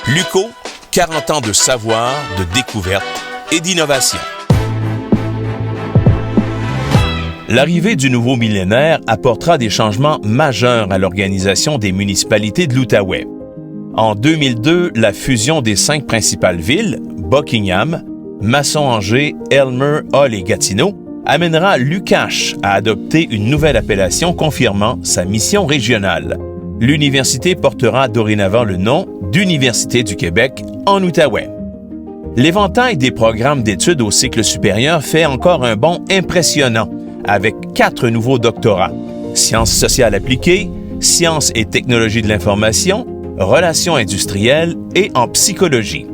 LUCO, 40 ans de savoir, de découverte et d'innovation. L'arrivée du nouveau millénaire apportera des changements majeurs à l'organisation des municipalités de l'Outaouais. En 2002, la fusion des 5 principales villes, Buckingham, Masson-Angers, Aylmer, Hull et Gatineau, amènera l'UQACH à adopter une nouvelle appellation confirmant sa mission régionale. L'université portera dorénavant le nom d'Université du Québec en Outaouais. L'éventail des programmes d'études au cycle supérieur fait encore un bond impressionnant, avec 4 nouveaux doctorats: sciences sociales appliquées, sciences et technologies de l'information, relations industrielles et en psychologie.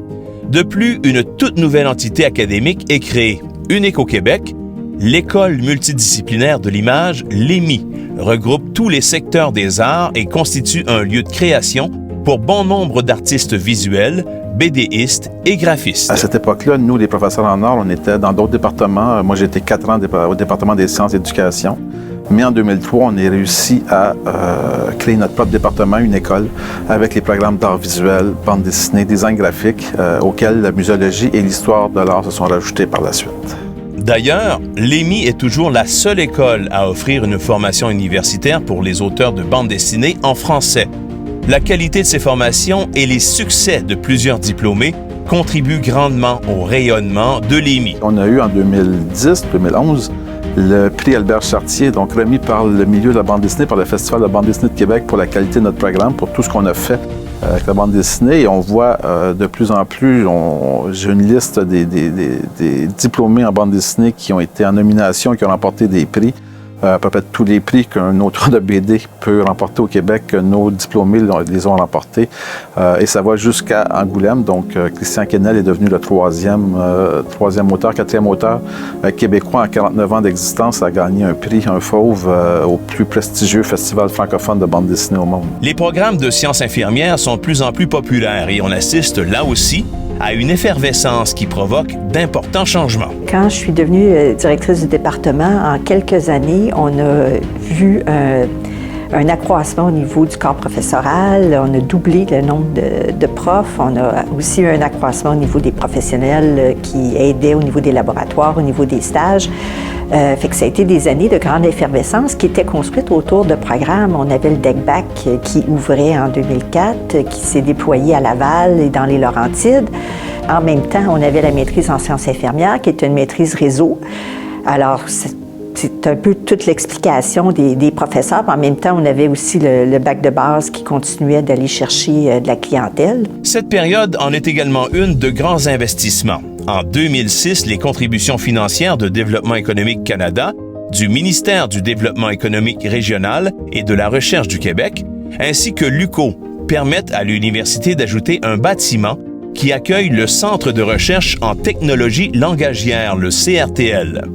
De plus, une toute nouvelle entité académique est créée, unique au Québec. L'École multidisciplinaire de l'image, l'EMI, regroupe tous les secteurs des arts et constitue un lieu de création pour bon nombre d'artistes visuels, BDistes et graphistes. À cette époque-là, nous, les professeurs en arts, on était dans d'autres départements. Moi, j'ai été 4 ans au département des sciences et d'éducation. Mais en 2003, on a réussi à créer notre propre département, une école, avec les programmes d'art visuel, bande dessinée, design graphique, auxquels la muséologie et l'histoire de l'art se sont rajoutés par la suite. D'ailleurs, l'EMI est toujours la seule école à offrir une formation universitaire pour les auteurs de bande dessinée en français. La qualité de ces formations et les succès de plusieurs diplômés contribuent grandement au rayonnement de l'EMI. On a eu en 2010-2011 le prix Albert Chartier, donc remis par le milieu de la bande dessinée, par le Festival de bande dessinée de Québec pour la qualité de notre programme, pour tout ce qu'on a fait avec la bande dessinée. Et on voit de plus en plus, j'ai une liste des diplômés en bande dessinée qui ont été en nomination et qui ont remporté des prix. À peu près tous les prix qu'un auteur de BD peut remporter au Québec, nos diplômés les ont remportés. Et ça va jusqu'à Angoulême. Donc, Christian Quesnel est devenu le troisième auteur, 4e auteur québécois en 49 ans d'existence à gagner un prix, un fauve, au plus prestigieux festival francophone de bande dessinée au monde. Les programmes de sciences infirmières sont de plus en plus populaires et on assiste là aussi à une effervescence qui provoque d'importants changements. Quand je suis devenue directrice du département, en quelques années, on a vu un accroissement au niveau du corps professoral. On a doublé le nombre de profs. On a aussi eu un accroissement au niveau des professionnels qui aidaient au niveau des laboratoires, au niveau des stages. Fait que ça a été des années de grande effervescence qui étaient construites autour de programmes. On avait le DECBAC qui ouvrait en 2004, qui s'est déployé à Laval et dans les Laurentides. En même temps, on avait la maîtrise en sciences infirmières, qui est une maîtrise réseau. Alors, c'est un peu toute l'explication des professeurs. En même temps, on avait aussi le bac de base qui continuait d'aller chercher de la clientèle. Cette période en est également une de grands investissements. En 2006, les contributions financières de Développement économique Canada, du ministère du Développement économique régional et de la Recherche du Québec, ainsi que l'UQO, permettent à l'université d'ajouter un bâtiment qui accueille le Centre de recherche en technologie langagière, le CRTL.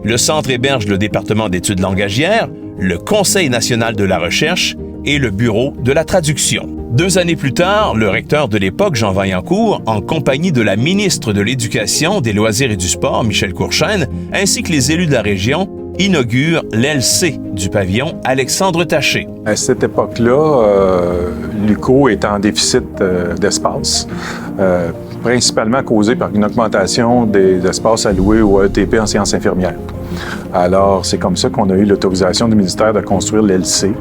Le centre héberge le département d'études langagières, le Conseil national de la recherche et le Bureau de la traduction. 2 années plus tard, le recteur de l'époque, Jean Vaillancourt, en compagnie de la ministre de l'Éducation, des Loisirs et du Sport, Michel Courchaine, ainsi que les élus de la région, inaugure l'LC du pavillon Alexandre Taché. À cette époque-là, l'UQO est en déficit d'espace, principalement causé par une augmentation des espaces alloués au ETP en sciences infirmières. Alors, c'est comme ça qu'on a eu l'autorisation du ministère de construire l'LC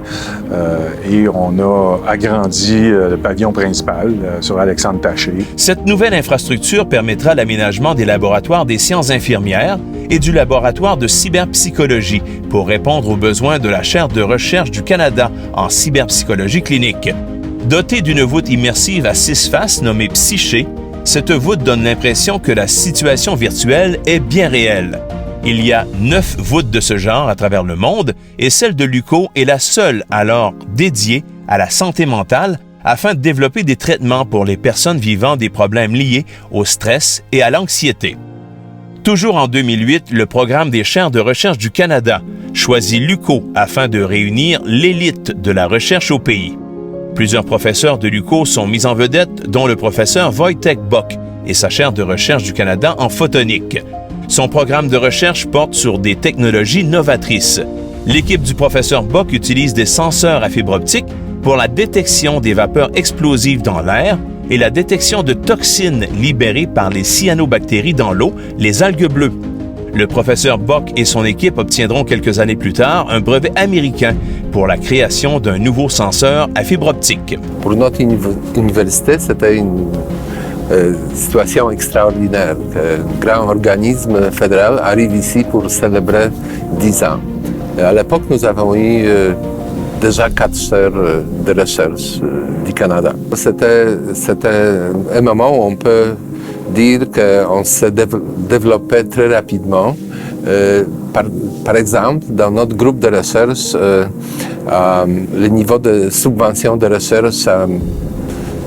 et on a agrandi le pavillon principal sur Alexandre Taché. Cette nouvelle infrastructure permettra l'aménagement des laboratoires des sciences infirmières et du laboratoire de cyberpsychologie pour répondre aux besoins de la chaire de recherche du Canada en cyberpsychologie clinique. Dotée d'une voûte immersive à 6 faces nommée Psyché, cette voûte donne l'impression que la situation virtuelle est bien réelle. Il y a 9 voûtes de ce genre à travers le monde et celle de l'UQO est la seule alors dédiée à la santé mentale afin de développer des traitements pour les personnes vivant des problèmes liés au stress et à l'anxiété. Toujours en 2008, le programme des chaires de recherche du Canada choisit l'UQO afin de réunir l'élite de la recherche au pays. Plusieurs professeurs de l'UQO sont mis en vedette, dont le professeur Wojtek Bock et sa chaire de recherche du Canada en photonique. Son programme de recherche porte sur des technologies novatrices. L'équipe du professeur Bock utilise des senseurs à fibre optique pour la détection des vapeurs explosives dans l'air et la détection de toxines libérées par les cyanobactéries dans l'eau, les algues bleues. Le professeur Bock et son équipe obtiendront quelques années plus tard un brevet américain pour la création d'un nouveau senseur à fibre optique. Pour notre université, c'était une situation extraordinaire. Un grand organisme fédéral arrive ici pour célébrer 10 ans. À l'époque, nous avons eu déjà 4 chaires de recherche du Canada. C'était un moment où on peut dire qu'on s'est développé très rapidement. Par exemple, dans notre groupe de recherche, le niveau de subvention de recherche a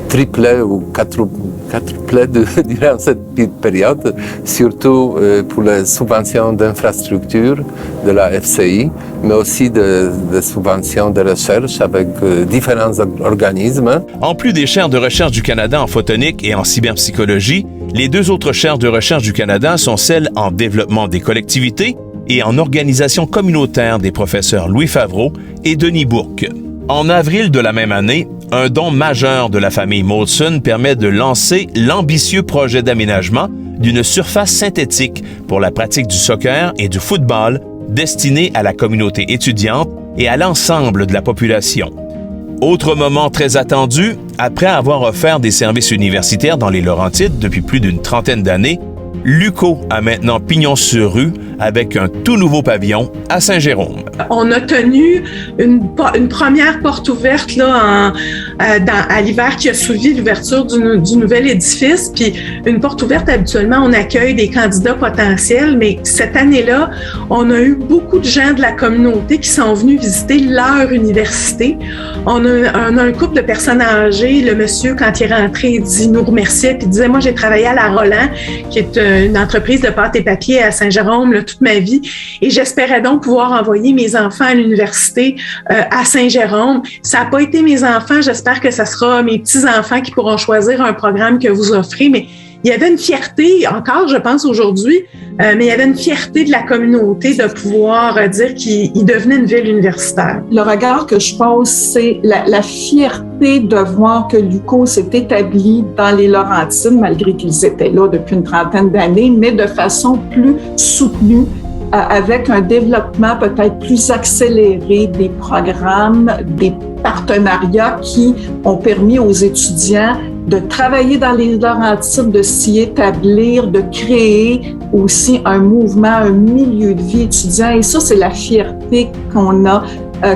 triplé ou quadruplé durant cette période, surtout pour les subventions d'infrastructure de la FCI, mais aussi de subventions de recherche avec différents organismes. En plus des chaires de recherche du Canada en photonique et en cyberpsychologie, les 2 autres chaires de recherche du Canada sont celles en développement des collectivités et en organisation communautaire des professeurs Louis Favreau et Denis Bourque. En avril de la même année, un don majeur de la famille Molson permet de lancer l'ambitieux projet d'aménagement d'une surface synthétique pour la pratique du soccer et du football destinée à la communauté étudiante et à l'ensemble de la population. Autre moment très attendu, après avoir offert des services universitaires dans les Laurentides depuis plus d'une trentaine d'années, l'UQO a maintenant pignon sur rue avec un tout nouveau pavillon à Saint-Jérôme. On a tenu une première porte ouverte là, à l'hiver qui a suivi l'ouverture du nouvel édifice. Puis une porte ouverte, habituellement, on accueille des candidats potentiels, mais cette année-là, on a eu beaucoup de gens de la communauté qui sont venus visiter leur université. On a un couple de personnes âgées. Le monsieur, quand il est rentré, il nous remerciait puis il disait « Moi, j'ai travaillé à la Roland, qui est une entreprise de pâte et papier à Saint-Jérôme là, toute ma vie. Et j'espérais donc pouvoir envoyer mes enfants à l'université à Saint-Jérôme. Ça n'a pas été mes enfants. J'espère que ça sera mes petits-enfants qui pourront choisir un programme que vous offrez. » Mais il y avait une fierté, encore, je pense, aujourd'hui, mais il y avait une fierté de la communauté de pouvoir dire qu'il devenait une ville universitaire. Le regard que je pose, c'est la fierté de voir que l'UQO s'est établi dans les Laurentides, malgré qu'ils étaient là depuis une trentaine d'années, mais de façon plus soutenue, avec un développement peut-être plus accéléré des programmes, des partenariats qui ont permis aux étudiants de travailler dans les Laurentides, de s'y établir, de créer aussi un mouvement, un milieu de vie étudiant. Et ça, c'est la fierté qu'on a,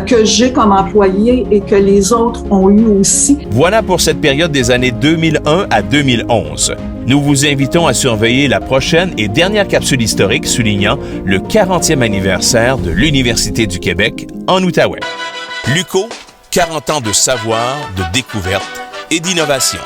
que j'ai comme employé et que les autres ont eu aussi. Voilà pour cette période des années 2001 à 2011. Nous vous invitons à surveiller la prochaine et dernière capsule historique soulignant le 40e anniversaire de l'Université du Québec en Outaouais. l'UQO, 40 ans de savoir, de découverte et d'innovation.